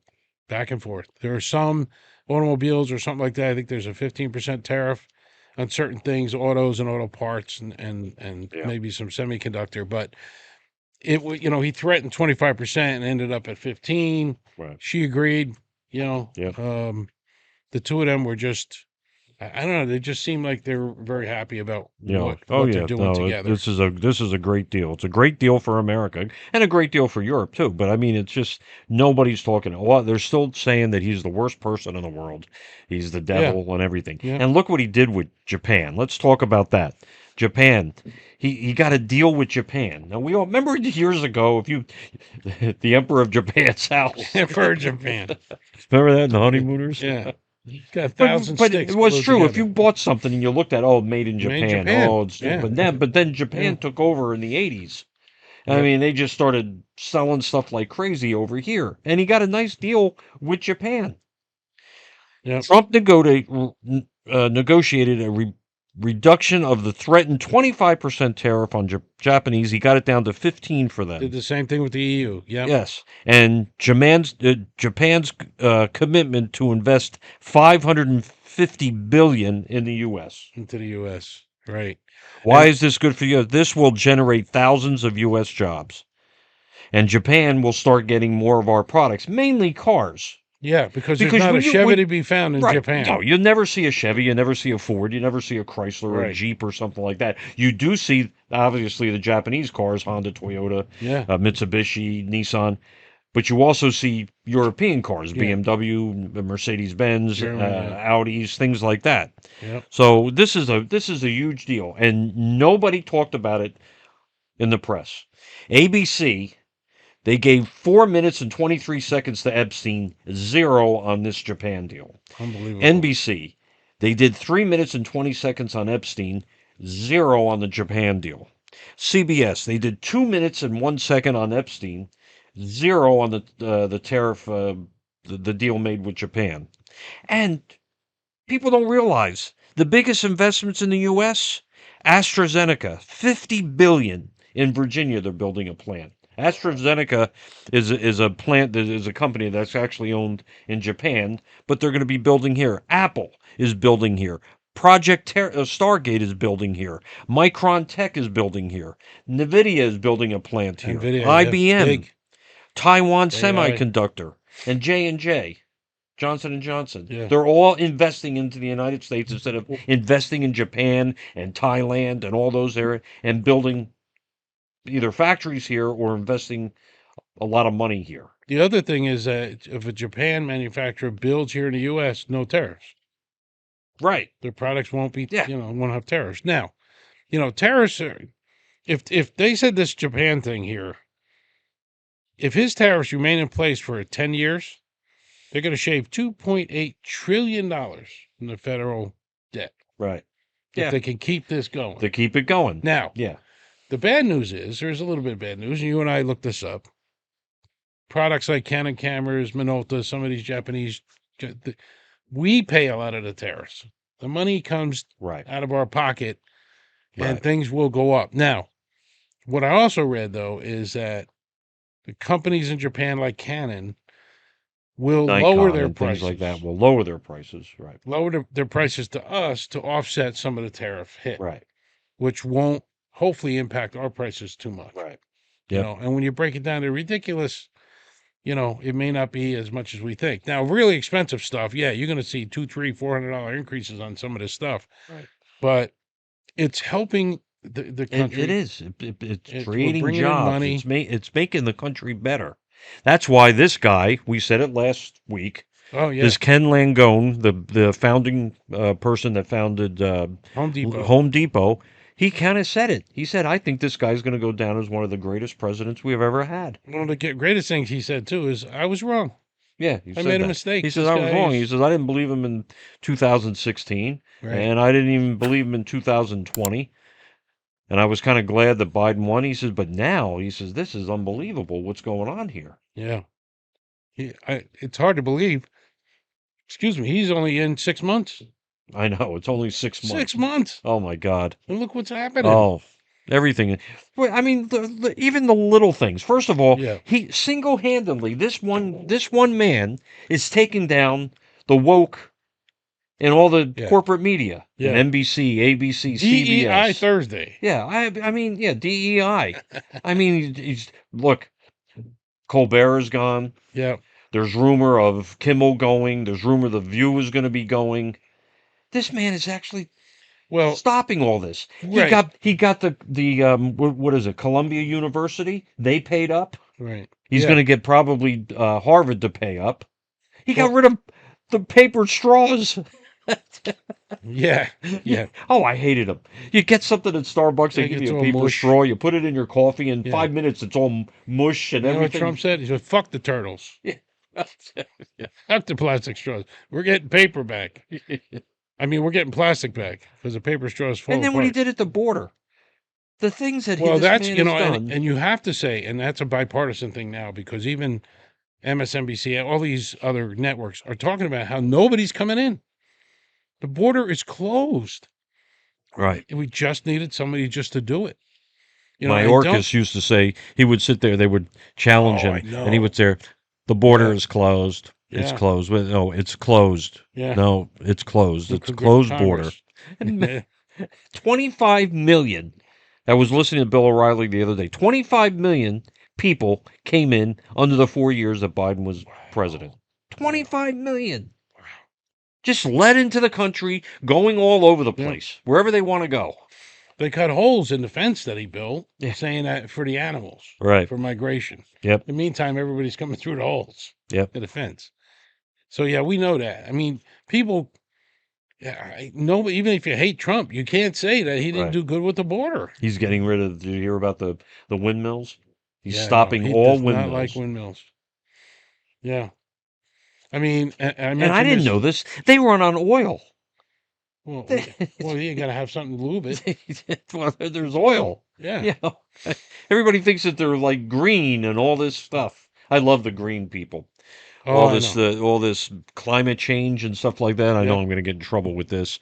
Back and forth. There are some automobiles or something like that. I think there's a 15% tariff on certain things, autos and auto parts and maybe some semiconductor. But he threatened 25% and ended up at 15. Right. She agreed. The two of them were just, I don't know. They just seem like they're very happy about what they're doing together. This is a great deal. It's a great deal for America and a great deal for Europe too. But I mean, it's just nobody's talking. Well, they're still saying that he's the worst person in the world. He's the devil and everything. Yeah. And look what he did with Japan. Let's talk about that. Japan. He got a deal with Japan. Now we all remember years ago, the Emperor of Japan's house. Emperor of Japan. Remember that in the honeymooners? Yeah. Got 1,000 but sticks. It was true. Together. If you bought something and you looked at, made in Japan. Oh, it's but then Japan took over in the 80s. I mean, they just started selling stuff like crazy over here, and he got a nice deal with Japan. Trump negotiated a reduction of the threatened 25% tariff on Japanese. He got it down to 15 for them. Did the same thing with the EU. Yeah. Yes, and Japan's commitment to invest $550 billion in the U.S. into the U.S. Right. Why is this good for you? This will generate thousands of U.S. jobs, and Japan will start getting more of our products, mainly cars. Yeah, because there's not a Chevy to be found in Japan. No, you never see a Chevy, you never see a Ford, you never see a Chrysler or a Jeep or something like that. You do see, obviously, the Japanese cars, Honda, Toyota, Mitsubishi, Nissan, but you also see European cars, BMW, Mercedes-Benz, Audis, things like that. Yep. So this is a huge deal, and nobody talked about it in the press. ABC... They gave 4 minutes and 23 seconds to Epstein, 0 on this Japan deal. Unbelievable. NBC, they did 3 minutes and 20 seconds on Epstein, 0 on the Japan deal. CBS, they did 2 minutes and 1 second on Epstein, 0 on the tariff, the deal made with Japan. And people don't realize the biggest investments in the U.S., AstraZeneca, $50 billion in Virginia. They're building a plant. AstraZeneca is a plant that is a company that's actually owned in Japan, but they're going to be building here. Apple is building here. Stargate is building here. Micron Tech is building here. NVIDIA is building a plant here. NVIDIA, yeah, IBM, big. Taiwan AI. Semiconductor, and J&J, Johnson & Johnson. Yeah. They're all investing into the United States instead of investing in Japan and Thailand and all those areas and building either factories here or investing a lot of money here. The other thing is that if a Japan manufacturer builds here in the U.S., no tariffs. Right. Their products won't be, won't have tariffs. Now, tariffs are, if they said this Japan thing here, if his tariffs remain in place for 10 years, they're going to shave $2.8 trillion from the federal debt. Right. If they can keep this going. To keep it going. Now, yeah. The bad news is, there's a little bit of bad news, and you and I looked this up. Products like Canon cameras, Minolta, some of these Japanese, we pay a lot of the tariffs. The money comes out of our pocket, and things will go up. Now, what I also read, though, is that the companies in Japan like Canon will lower their prices. Things like that will lower their prices, right. Lower their prices to us to offset some of the tariff hit. Right. Which won't hopefully impact our prices too much. Right. And when you break it down to ridiculous, it may not be as much as we think. Now, really expensive stuff, yeah, you're going to see $200, $300, $400 increases on some of this stuff. Right. But it's helping the country. It is. It's creating jobs. Money. It's making the country better. That's why this guy, we said it last week. Oh, yeah. This Ken Langone, the founding person that founded Home Depot, he kind of said it. He said, I think this guy's going to go down as one of the greatest presidents we've ever had. One of the greatest things he said, too, is I was wrong. Yeah, I made a mistake. He says, I was wrong. He says, I didn't believe him in 2016, and I didn't even believe him in 2020. And I was kind of glad that Biden won. He says, but now, he says, this is unbelievable what's going on here. Yeah. It's hard to believe. Excuse me, he's only in 6 months. I know, it's only 6 months. 6 months. Oh, my God. And look what's happening. Oh, everything. I mean, even the little things. First of all, he single-handedly, this one man is taking down the woke and all the corporate media. Yeah. NBC, ABC, DEI CBS. Thursday. Yeah, I mean, DEI. I mean, look, Colbert is gone. Yeah. There's rumor of Kimmel going. There's rumor The View is going to be going. This man is actually stopping all this. Right. He got the what is it? Columbia University. They paid up. Right. He's going to get probably Harvard to pay up. He got rid of the paper straws. Yeah. Oh, I hated them. You get something at Starbucks, they give you a paper straw, you put it in your coffee, in 5 minutes it's all mush and everything. You know what Trump said? He said, fuck the turtles. Yeah. Fuck the plastic straws. We're getting paper back. I mean, we're getting plastic back because the paper straws fall And then apart. what he did at the border. The things that that's man has done. and you have to say, and that's a bipartisan thing now, because even MSNBC, all these other networks are talking about how nobody's coming in. The border is closed. Right. And we just needed somebody just to do it. Mayorkas used to say, he would sit there, they would challenge him, and he would say, the border is closed. It's closed. No, it's closed. Yeah. No, it's closed. It's a closed border. 25 million. I was listening to Bill O'Reilly the other day. 25 million people came in under the 4 years that Biden was president. 25 million. Just let into the country, going all over the place, wherever they want to go. They cut holes in the fence that he built, saying that for the animals, for migration. Yep. In the meantime, everybody's coming through the holes to the fence. So, we know that. I mean, people, nobody, even if you hate Trump, you can't say that he didn't do good with the border. He's getting rid of, did you hear about the windmills? He's stopping all windmills. He does not like windmills. Yeah. I mean, and I didn't know this. They run on oil. Well, you got to have something to lube it. Well, there's oil. Yeah. Everybody thinks that they're like green and all this stuff. I love the green people. All this climate change and stuff like that. I know I'm going to get in trouble with this.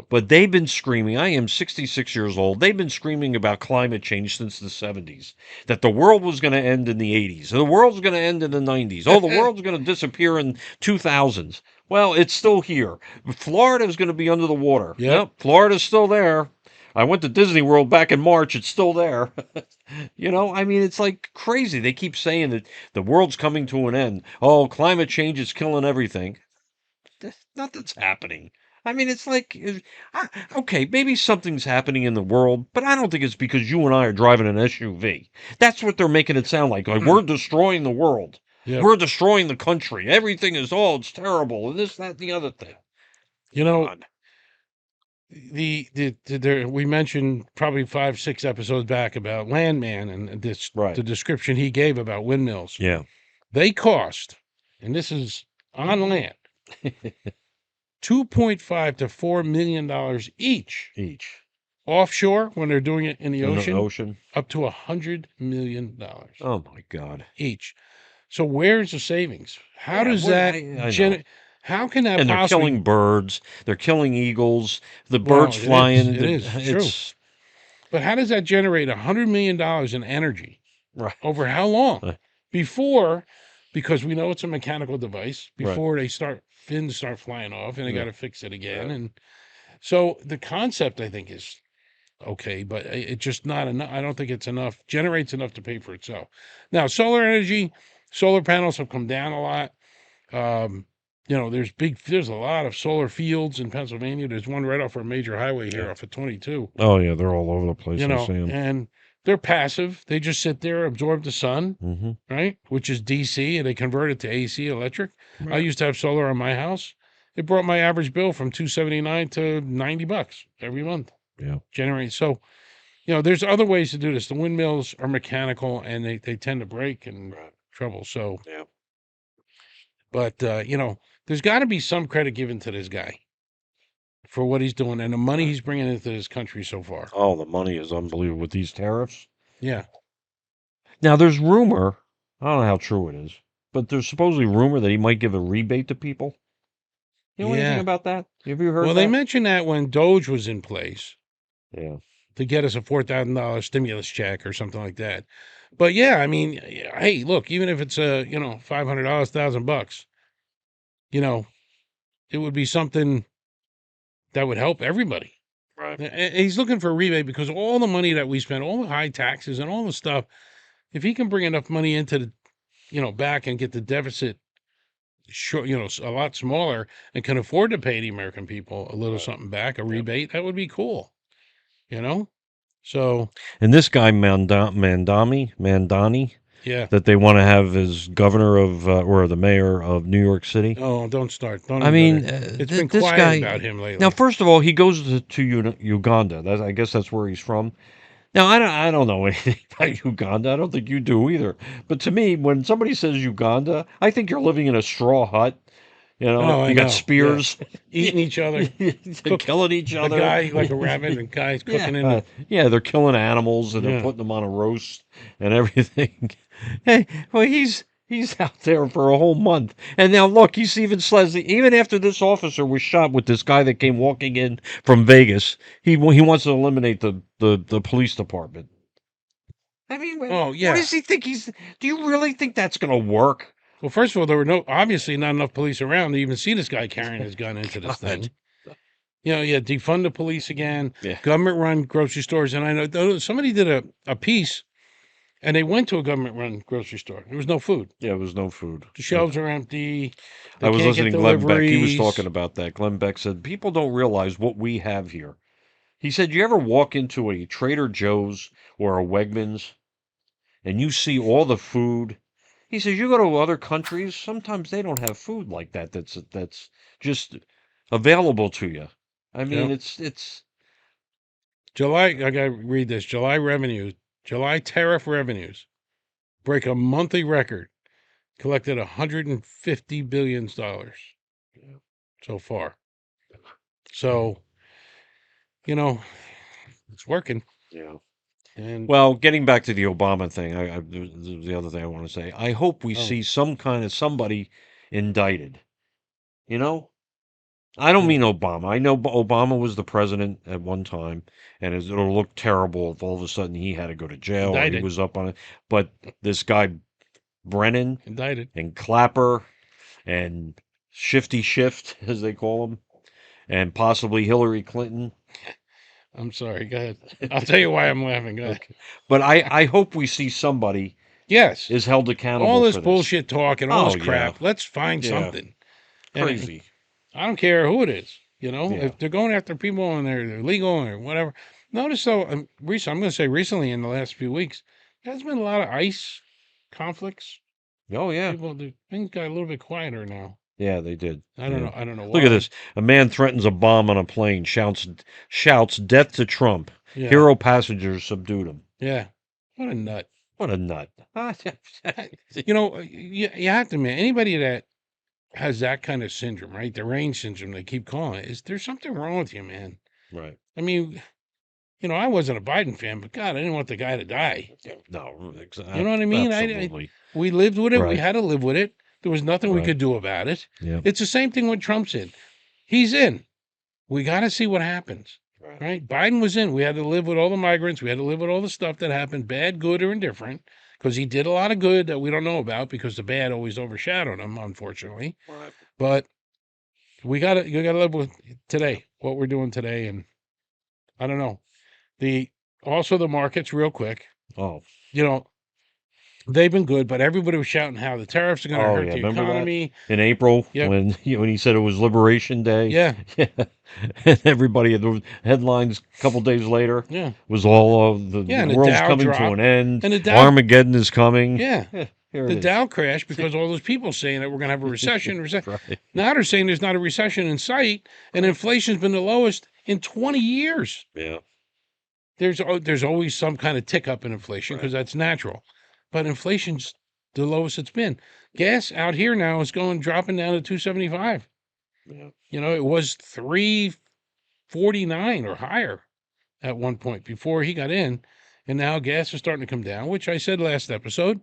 But they've been screaming. I am 66 years old. They've been screaming about climate change since the 70s. That the world was going to end in the 80s. The world's going to end in the 90s. Oh, the world's going to disappear in 2000s. Well, it's still here. Florida's going to be under the water. Yep. Florida's still there. I went to Disney World back in March. It's still there. I mean, it's like crazy. They keep saying that the world's coming to an end. Oh, climate change is killing everything. Nothing's happening. I mean, it's like, okay, maybe something's happening in the world, but I don't think it's because you and I are driving an SUV. That's what they're making it sound like. Like we're destroying the world. Yep. We're destroying the country. Everything is, it's terrible, and this, that, and the other thing. God. We mentioned probably 5-6 episodes back about Landman and this the description he gave about windmills. Yeah. They cost, and this is on land, $2.5 to $4 million each. Offshore, when they're doing it in the ocean, up to $100 million. Oh my God. Each. So where's the savings? How does that how can that And they're possibly killing birds. They're killing eagles. The birds flying. It is true. But how does that generate $100 million in energy? Right. Over how long? Before, because we know it's a mechanical device, before fins start flying off and they got to fix it again. And so the concept, I think, is okay, but it's just not enough. I don't think it's enough, generates enough to pay for itself. Now, solar energy, solar panels have come down a lot. There's a lot of solar fields in Pennsylvania. There's one right off our major highway here off of 22. Oh yeah, they're all over the place. I see 'em. And they're passive. They just sit there, absorb the sun, right? Which is DC, and they convert it to AC, electric. Right. I used to have solar on my house. It brought my average bill from $279 to $90 every month. Yeah. Generate. So, there's other ways to do this. The windmills are mechanical, and they tend to break and trouble. So, but there's got to be some credit given to this guy for what he's doing and the money he's bringing into this country so far. Oh, the money is unbelievable with these tariffs. Yeah. Now, there's rumor, I don't know how true it is, but there's supposedly rumor that he might give a rebate to people. You know anything about that? Have you heard Well, that? they mentioned that when Doge was in place. Yeah. To get us a $4,000 stimulus check or something like that. But yeah, I mean, hey, look, even if it's $500, $1,000, it would be something that would help everybody. Right. And he's looking for a rebate because all the money that we spend, all the high taxes and all the stuff, if he can bring enough money into the, back and get the deficit short, a lot smaller and can afford to pay the American people a little something back, a rebate, that would be cool. So. And this guy Mandani, that they want to have as governor of or the mayor of New York City. Oh, don't start. I mean, it's been this quiet guy, about him lately. Now, first of all, he goes to Uganda. I guess that's where he's from. Now, I don't know anything about Uganda. I don't think you do either. But to me, when somebody says Uganda, I think you're living in a straw hut. You got spears. Eating each other. Killing each other. A guy like a rabbit and guys cooking in the... they're killing animals and they're putting them on a roast and everything. Hey, well, he's out there for a whole month. And now, look, he's even says, even after this officer was shot with this guy that came walking in from Vegas, he wants to eliminate the police department. I mean, what does he think do you really think that's going to work? Well, first of all, there were obviously not enough police around to even see this guy carrying his gun into this thing. Defund the police again, government-run grocery stores. And I know somebody did a piece, and they went to a government-run grocery store. There was no food. Yeah, there was no food. The shelves are empty. I was listening to Glenn Beck. He was talking about that. Glenn Beck said, people don't realize what we have here. He said, you ever walk into a Trader Joe's or a Wegmans, and you see all the food? He says, you go to other countries, sometimes they don't have food like that that's just available to you. I mean, it's... July, I got to read this. July tariff revenues break a monthly record, collected $150 billion so far. So, it's working. Yeah. And well, getting back to the Obama thing, the other thing I want to say, I hope we see somebody indicted. I don't mean Obama. I know Obama was the president at one time, and it'll look terrible if all of a sudden he had to go to jail or he was up on it. But this guy, Brennan, indicted, and Clapper, and Shifty Shift, as they call him, and possibly Hillary Clinton. I'm sorry. Go ahead. I'll tell you why I'm laughing. Go ahead. Okay. But I hope we see somebody Yes. is held accountable All this for this. bullshit talk and all Oh, this crap. yeah. Let's find Yeah. something. And Crazy. I don't care who it is. You know, Yeah. if they're going after people and they're legal or whatever. Notice though, I'm going to say recently in the last few weeks, there's been a lot of ICE conflicts. Oh, yeah. Things got a little bit quieter now. Yeah, they did. I don't Yeah. know. I don't know why. Look at this. A man threatens a bomb on a plane, shouts death to Trump. Yeah. Hero passengers subdued him. Yeah. What a nut. What a nut. You know, you have to admit, anybody that has that kind of syndrome, right? The range syndrome, they keep calling it. There's something wrong with you, man. Right. I mean, you know, I wasn't a Biden fan, but God, I didn't want the guy to die. No, You know what I mean? Absolutely. We lived with it. We Right. had to live with it. There was nothing we Right. could do about it. Yeah. It's the same thing when Trump's in. He's in. We got to see what happens. Right. Biden was in. We had to live with all the migrants. We had to live with all the stuff that happened, bad, good, or indifferent, because he did a lot of good that we don't know about because the bad always overshadowed him, unfortunately. Right. But you gotta live with today, what we're doing today, and I don't know. Also the markets, real quick. Oh. You know, they've been good, but everybody was shouting how the tariffs are going to hurt the Remember economy. that? In April, Yep. when he said it was Liberation Day. Yeah. And everybody, the headlines a couple days later was all of the and world's Dow coming dropped, to an end. and the Dow, Armageddon is coming. Yeah. Here it The is. Dow crashed because all those people saying that we're going to have a recession. Right. Now they're saying there's not a recession in sight, and inflation's been the lowest in 20 years. Yeah. There's always some kind of tick up in inflation because that's natural, but inflation's the lowest it's been. Gas out here now is dropping down to $2.75. Yeah. You know, it was $3.49 or higher at one point before he got in, and now gas is starting to come down. Which I said last episode,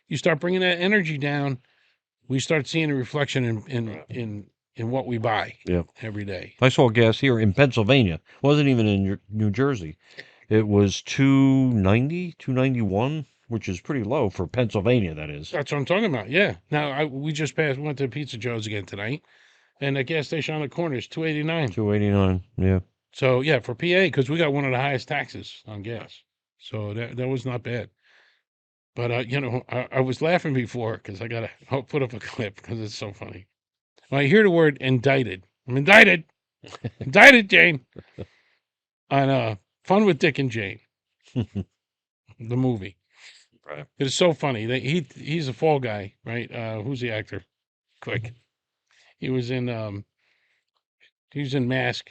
you start bringing that energy down, we start seeing a reflection in what we buy. Every day. I saw gas here in Pennsylvania. Wasn't even in New Jersey. It was $2.90, $2.91, which is pretty low for Pennsylvania, that is. That's what I'm talking about. Yeah. Now we just went to Pizza Joe's again tonight, and the gas station on the corner is $2.89. $2.89. Yeah. So yeah, for PA, because we got one of the highest taxes on gas, so that was not bad. But you know, I was laughing before because I gotta put up a clip because it's so funny. When I hear the word indicted, I'm indicted, indicted, Jane, on Fun with Dick and Jane, the movie. Right. It is so funny. He's a fall guy, right? Who's the actor? Quick. He was in Mask.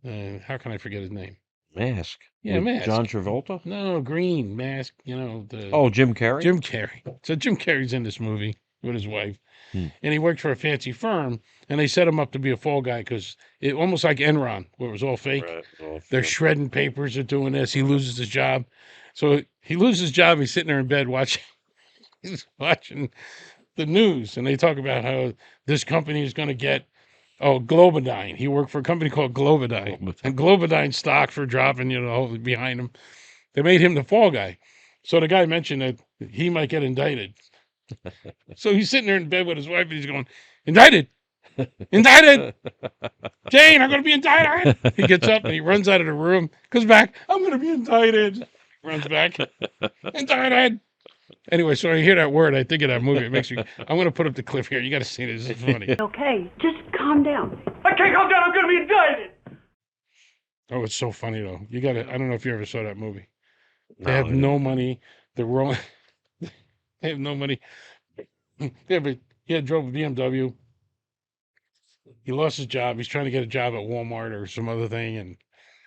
How can I forget his name? Mask. Yeah, With Mask. John Travolta? No, Green Mask. You know Jim Carrey? Jim Carrey. So Jim Carrey's in this movie with his wife, and he worked for a fancy firm, and they set him up to be a fall guy because it almost like Enron, where it was all fake. Right. They're shredding papers. They're doing this. He loses his job, so he loses his job. He's sitting there in bed watching. He's watching the news, and they talk about how this company is going to get. Oh, Globodyne. He worked for a company called Globodyne. And Globodyne stocks were dropping, behind him. They made him the fall guy. So the guy mentioned that he might get indicted. So he's sitting there in bed with his wife and he's going, indicted, indicted. Jane, I'm going to be indicted. He gets up and he runs out of the room, comes back. I'm going to be indicted. Runs back. Indicted. Anyway, so I hear that word. I think of that movie. It makes me. I'm going to put up the clip here. You got to see this. It's funny. Okay, just calm down. I can't calm down. I'm going to be indicted. Oh, it's so funny though. You got to. I don't know if you ever saw that movie. They No, have I no money. They're rolling. They have no money. He had drove a BMW. He lost his job. He's trying to get a job at Walmart or some other thing, and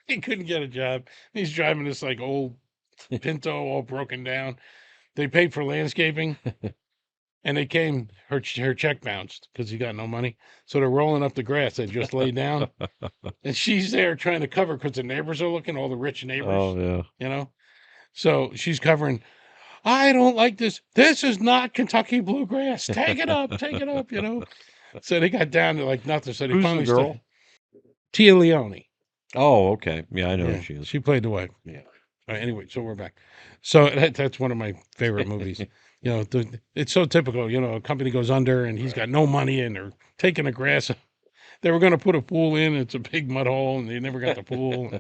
he couldn't get a job. He's driving this like old Pinto, all broken down. They paid for landscaping, and they came. Her check bounced because he got no money. So they're rolling up the grass. They just lay down, and she's there trying to cover because the neighbors are looking. All the rich neighbors. Oh yeah. So she's covering. I don't like this. This is not Kentucky bluegrass. Take it up. Take it up. So they got down to like nothing. So they Who's finally the girl? Tia Leone. Oh, okay. Yeah, I know who she is. She played the wife. Yeah. All right, anyway, so we're back. So that's one of my favorite movies. You know, it's so typical. You know, a company goes under and he's got no money and they're taking the grass. They were going to put a pool in. It's a big mud hole and they never got the pool.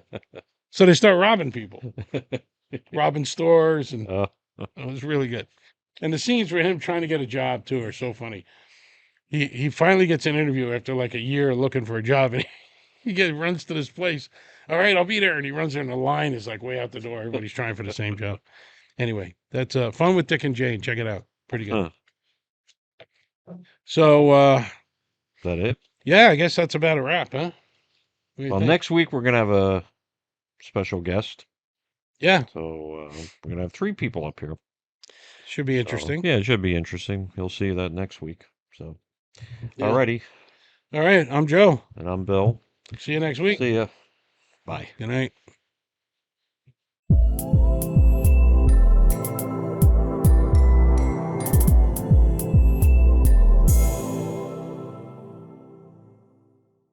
So they start robbing people, robbing stores. And it was really good. And the scenes for him trying to get a job, too, are so funny. He finally gets an interview after like a year looking for a job. And runs to this place. All right, I'll be there. And he runs there and the line is like way out the door. Everybody's trying for the same job. Anyway, that's Fun with Dick and Jane. Check it out. Pretty good. So, Is that it? Yeah, I guess that's about a wrap, huh? Well, next week we're going to have a special guest. Yeah. So we're going to have 3 people up here. Should be interesting. Yeah, it should be interesting. You'll see that next week. So, Yeah. alrighty. All right, I'm Joe. And I'm Bill. See you next week. See ya. Bye. Good night.